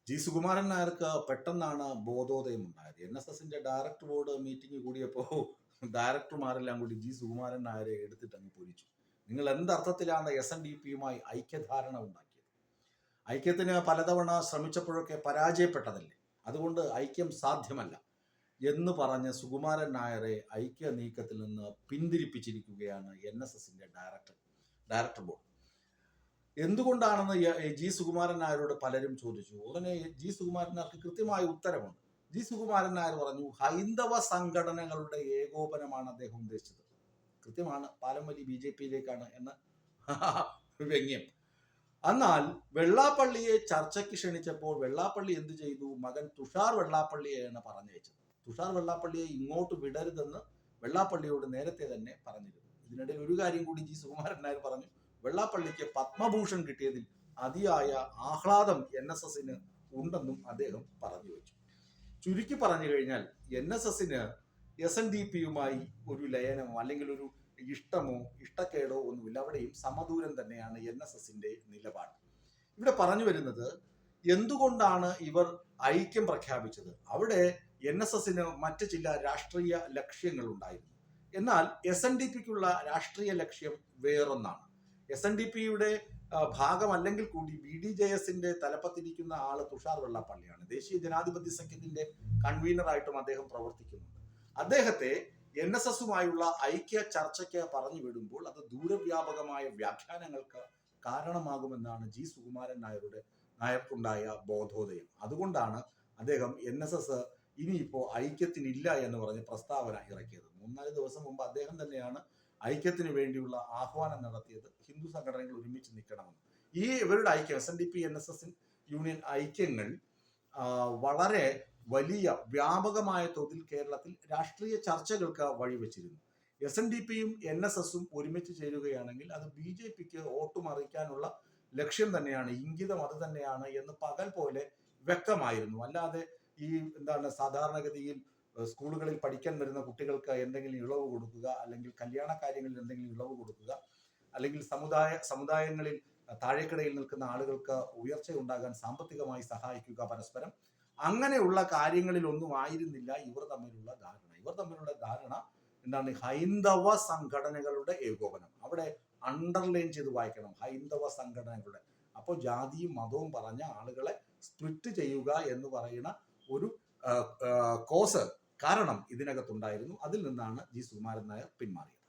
G Sukumaran നായർക്ക് പെട്ടെന്നാണ് ബോധോദയം ഉണ്ടായത്. NSSന്റെ ഡയറക്ടർ ബോർഡ് മീറ്റിംഗ് കൂടിയപ്പോൾ ഡയറക്ടർമാരെല്ലാം കൂടി ജി സുകുമാരൻ നായരെ എടുത്തിട്ട് അങ്ങ് പൊരിച്ചു. നിങ്ങൾ എന്തർത്ഥത്തിലാണ് SNDPയുമായി ഐക്യധാരണ ഉണ്ടാക്കിയത്? ഐക്യത്തിന് പലതവണ ശ്രമിച്ചപ്പോഴൊക്കെ പരാജയപ്പെട്ടതല്ലേ, അതുകൊണ്ട് ഐക്യം സാധ്യമല്ല എന്ന് പറഞ്ഞ് സുകുമാരൻ നായരെ ഐക്യ നീക്കത്തിൽ നിന്ന് പിന്തിരിപ്പിച്ചിരിക്കുകയാണ് NSSന്റെ ഡയറക്ടർ ബോർഡ്. എന്തുകൊണ്ടാണെന്ന് ജി സുകുമാരൻ നായരോട് പലരും ചോദിച്ചു. ഉടനെ ജി സുകുമാരൻ നായർക്ക് കൃത്യമായ ഉത്തരമുണ്ട്. ജി സുകുമാരൻ നായർ പറഞ്ഞു, ഹൈന്ദവ സംഘടനകളുടെ ഏകോപനമാണ് അദ്ദേഹം ഉദ്ദേശിച്ചത്. കൃത്യമാണ്, പാലം വലി BJPയിലേക്കാണ് എന്ന് വ്യംഗ്യം. എന്നാൽ വെള്ളാപ്പള്ളിയെ ചർച്ചയ്ക്ക് ക്ഷണിച്ചപ്പോൾ വെള്ളാപ്പള്ളി എന്ത് ചെയ്തു? മകൻ തുഷാർ വെള്ളാപ്പള്ളിയെയാണ് പറഞ്ഞയച്ചത്. തുഷാർ വെള്ളാപ്പള്ളിയെ ഇങ്ങോട്ട് വിടരുതെന്ന് വെള്ളാപ്പള്ളിയോട് നേരത്തെ തന്നെ പറഞ്ഞിരുന്നു. ഇതിനിടയിൽ ഒരു കാര്യം കൂടി ജി സുകുമാരൻ നായർ പറഞ്ഞു. വെള്ളാപ്പള്ളിക്ക് പത്മഭൂഷൺ കിട്ടിയതിൽ അതിയായ ആഹ്ലാദം NSSന് ഉണ്ടെന്നും അദ്ദേഹം പറഞ്ഞു വെച്ചു. ചുരുക്കി പറഞ്ഞു കഴിഞ്ഞാൽ NSSന് SNDPയുമായി ഒരു ലയനമോ അല്ലെങ്കിൽ ഒരു ഇഷ്ടമോ ഇഷ്ടക്കേടോ ഒന്നുമില്ല. അവിടെയും സമദൂരം തന്നെയാണ് NSSന്റെ നിലപാട്. ഇവിടെ പറഞ്ഞു വരുന്നത്, എന്തുകൊണ്ടാണ് ഇവർ ഐക്യം പ്രഖ്യാപിച്ചത്? അവിടെ NSSന് മറ്റ് ചില രാഷ്ട്രീയ ലക്ഷ്യങ്ങൾ ഉണ്ടായിരുന്നു. എന്നാൽ SNDPക്കുള്ള രാഷ്ട്രീയ ലക്ഷ്യം വേറൊന്നാണ്. SNDPയുടെ ഭാഗമല്ലെങ്കിൽ കൂടി BDJSന്റെ തലപ്പത്തിരിക്കുന്ന ആള് തുഷാർ വെള്ളാപ്പള്ളിയാണ്. ദേശീയ ജനാധിപത്യ സഖ്യത്തിന്റെ കൺവീനറായിട്ടും അദ്ദേഹം പ്രവർത്തിക്കുന്നുണ്ട്. അദ്ദേഹത്തെ NSSുമായുള്ള ഐക്യ ചർച്ചയ്ക്ക് പറഞ്ഞു വിടുമ്പോൾ അത് ദൂരവ്യാപകമായ വ്യാഖ്യാനങ്ങൾക്ക് കാരണമാകുമെന്നാണ് ജി സുകുമാരൻ നായർക്കുണ്ടായ ബോധോദയം. അതുകൊണ്ടാണ് അദ്ദേഹം NSS ഇനിയിപ്പോ ഐക്യത്തിനില്ല എന്ന് പറഞ്ഞ് പ്രസ്താവന ഇറക്കിയത്. 3-4 ദിവസം മുമ്പ് അദ്ദേഹം തന്നെയാണ് ഐക്യത്തിന് വേണ്ടിയുള്ള ആഹ്വാനം നടത്തിയത്. ഹിന്ദു സംഘടനകൾ ഒരുമിച്ച് നിൽക്കണമെന്ന്. ഇവരുടെ ഐക്യം, SNDP NSS യൂണിയൻ ഐക്യങ്ങൾ വളരെ വലിയ വ്യാപകമായ തോതിൽ കേരളത്തിൽ രാഷ്ട്രീയ ചർച്ചകൾക്ക് വഴിവെച്ചിരുന്നു. SNDPയും NSSും ഒരുമിച്ച് ചേരുകയാണെങ്കിൽ അത് BJPക്ക് വോട്ട് മറിക്കാനുള്ള ലക്ഷ്യം തന്നെയാണ്, ഇംഗിതം അത് തന്നെയാണ് എന്ന് പകൽ പോലെ വ്യക്തമായിരുന്നു. അല്ലാതെ സാധാരണഗതിയിൽ സ്കൂളുകളിൽ പഠിക്കാൻ വരുന്ന കുട്ടികൾക്ക് എന്തെങ്കിലും ഇളവ് കൊടുക്കുക, അല്ലെങ്കിൽ കല്യാണ കാര്യങ്ങളിൽ എന്തെങ്കിലും ഇളവ് കൊടുക്കുക, അല്ലെങ്കിൽ സമുദായങ്ങളിൽ താഴേക്കിടയിൽ നിൽക്കുന്ന ആളുകൾക്ക് ഉയർച്ച ഉണ്ടാകാൻ സാമ്പത്തികമായി സഹായിക്കുക പരസ്പരം, അങ്ങനെയുള്ള കാര്യങ്ങളിലൊന്നും ആയിരുന്നില്ല ഇവർ തമ്മിലുള്ള ധാരണ. ഹൈന്ദവ സംഘടനകളുടെ ഏകോപനം. അവിടെ അണ്ടർലൈൻ ചെയ്ത് വായിക്കണം, ഹൈന്ദവ സംഘടനകളുടെ. അപ്പോൾ ജാതിയും മതവും പറഞ്ഞ ആളുകളെ സ്പ്ലിറ്റ് ചെയ്യുക എന്ന് പറയുന്ന ഒരു കാരണം ഇതിനകത്തുണ്ടായിരുന്നു. അതിൽ നിന്നാണ് ജി സുകുമാരൻ നായർ പിന്മാറിയത്.